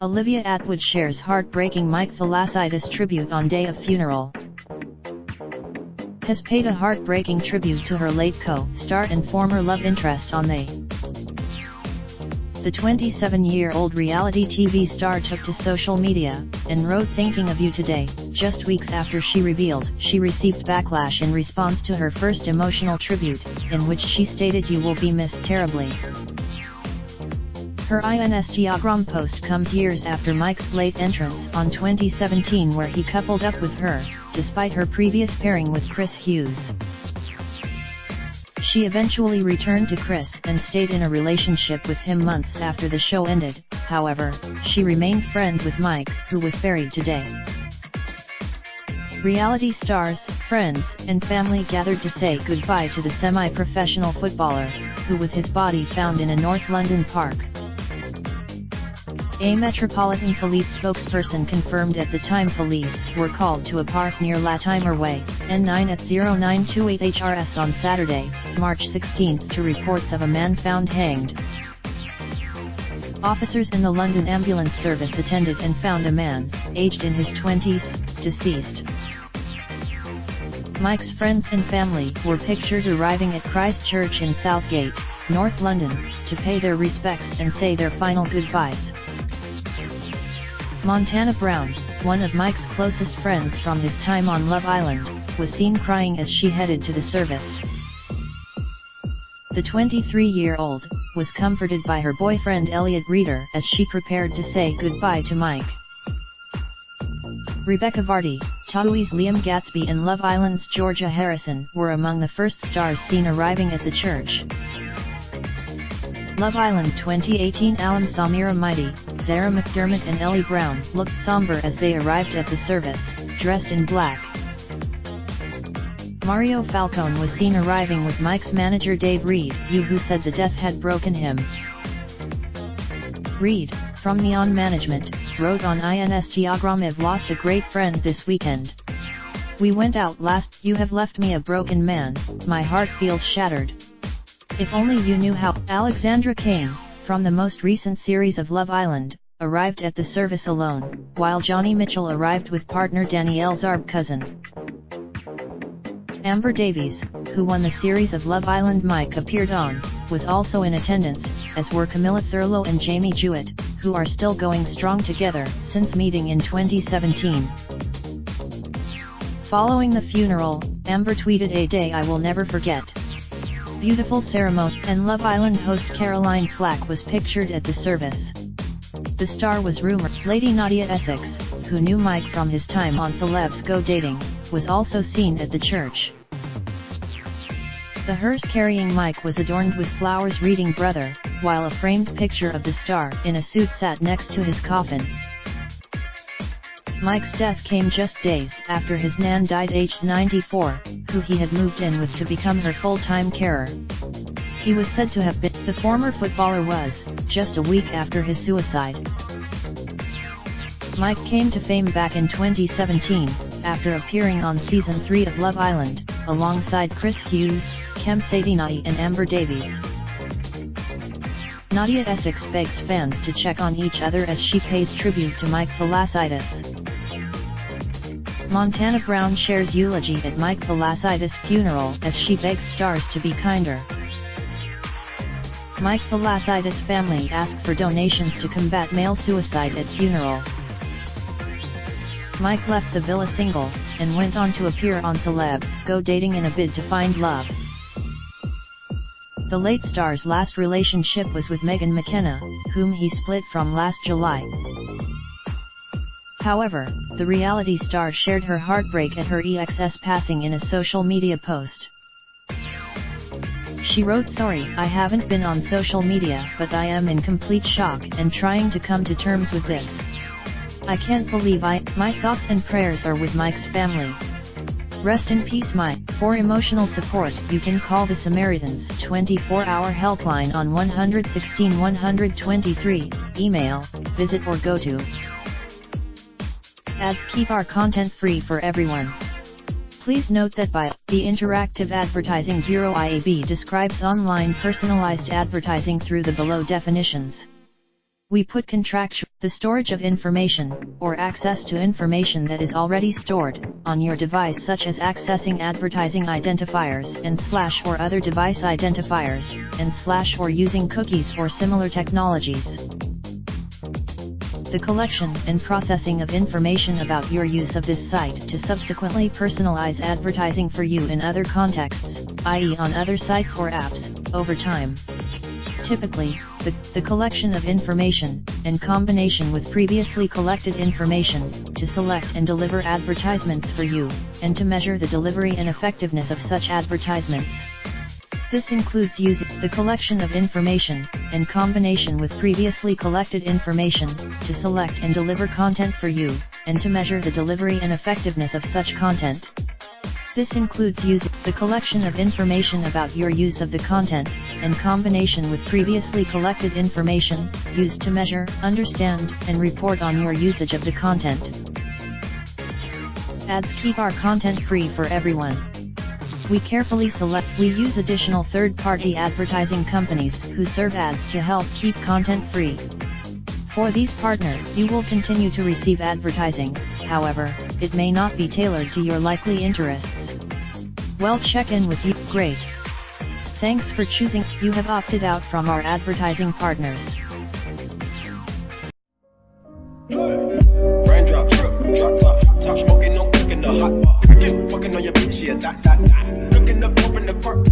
Olivia Attwood shares heartbreaking Mike Thalassitis tribute on day of funeral. Has paid a heartbreaking tribute to her late co-star and former love interest on The 27-year-old reality TV star took to social media, and wrote "Thinking of you today," just weeks after she revealed she received backlash in response to her first emotional tribute, in which she stated "You will be missed terribly." Her Instagram post comes years after Mike's late entrance on 2017, where he coupled up with her, despite her previous pairing with Chris Hughes. She eventually returned to Chris and stayed in a relationship with him months after the show ended. However, she remained friends with Mike, who was buried today. Reality stars, friends, and family gathered to say goodbye to the semi-professional footballer, who with his body found in a North London park. A Metropolitan Police spokesperson confirmed at the time police were called to a park near Latimer Way, N9 at 0928 HRS on Saturday, March 16, to reports of a man found hanged. Officers in the London ambulance service attended and found a man, aged in his 20s, deceased. Mike's friends and family were pictured arriving at Christ Church in Southgate, North London, to pay their respects and say their final goodbyes. Montana Brown, one of Mike's closest friends from his time on Love Island, was seen crying as she headed to the service. The 23-year-old was comforted by her boyfriend Elliot Reeder as she prepared to say goodbye to Mike. Rebecca Vardy, Taui's Liam Gatsby and Love Island's Georgia Harrison were among the first stars seen arriving at the church. Love Island 2018 alum Samira Mighty, Zara McDermott and Ellie Brown looked somber as they arrived at the service, dressed in black. Mario Falcone was seen arriving with Mike's manager Dave Reed, who said the death had broken him. Reed, from Neon Management, wrote on Instagram, "I've lost a great friend this weekend. We went out last, you have left me a broken man, my heart feels shattered. If only you knew how." Alexandra Kane, from the most recent series of Love Island, arrived at the service alone, while Johnny Mitchell arrived with partner Danielle Cousin. Amber Davies, who won the series of Love Island Mike appeared on, was also in attendance, as were Camilla Thurlow and Jamie Jewett, who are still going strong together since meeting in 2017. Following the funeral, Amber tweeted, "A day I will never forget. Beautiful ceremony," and Love Island host Caroline Flack was pictured at the service. The star was rumored. Lady Nadia Essex, who knew Mike from his time on Celebs Go Dating, was also seen at the church. The hearse carrying Mike was adorned with flowers reading "Brother," while a framed picture of the star in a suit sat next to his coffin. Mike's death came just days after his nan died aged 94, who he had moved in with to become her full-time carer. He was said to have been. The former footballer was, just a week after his suicide. Mike came to fame back in 2017, after appearing on Season 3 of Love Island, alongside Chris Hughes, Kem Sadinai and Amber Davies. Nadia Essex begs fans to check on each other as she pays tribute to Mike Thalassitis. Montana Brown shares eulogy at Mike Thalassitis' funeral as she begs stars to be kinder. Mike Thalassitis' family asked for donations to combat male suicide at funeral. Mike left the villa single, and went on to appear on Celebs Go Dating in a bid to find love. The late star's last relationship was with Megan McKenna, whom he split from last July. However, the reality star shared her heartbreak at her ex's passing in a social media post. She wrote, "Sorry, I haven't been on social media, but I am in complete shock and trying to come to terms with this. I can't believe my thoughts and prayers are with Mike's family. Rest in peace, Mike." For emotional support, you can call the Samaritans 24-hour helpline on 116 123, email, visit or go to. Ads keep our content free for everyone. Please note that the Interactive Advertising Bureau IAB describes online personalized advertising through the below definitions. We put the storage of information, or access to information that is already stored, on your device, such as accessing advertising identifiers and / or other device identifiers, and / or using cookies or similar technologies. The collection and processing of information about your use of this site to subsequently personalize advertising for you in other contexts, i.e. on other sites or apps, over time. Typically, the collection of information, in combination with previously collected information, to select and deliver advertisements for you, and to measure the delivery and effectiveness of such advertisements. This includes using the collection of information, in combination with previously collected information, to select and deliver content for you, and to measure the delivery and effectiveness of such content. This includes using the collection of information about your use of the content, in combination with previously collected information, used to measure, understand, and report on your usage of the content. Ads keep our content free for everyone. We use additional third-party advertising companies who serve ads to help keep content free. For these partners, you will continue to receive advertising, however, it may not be tailored to your likely interests. Well, check in with you. Great. Thanks for choosing. You have opted out from our advertising partners. Raindrop, drop top smoking, no cooking the hot pot. Fucking on your bitch, yeah, that. Looking up, open the park,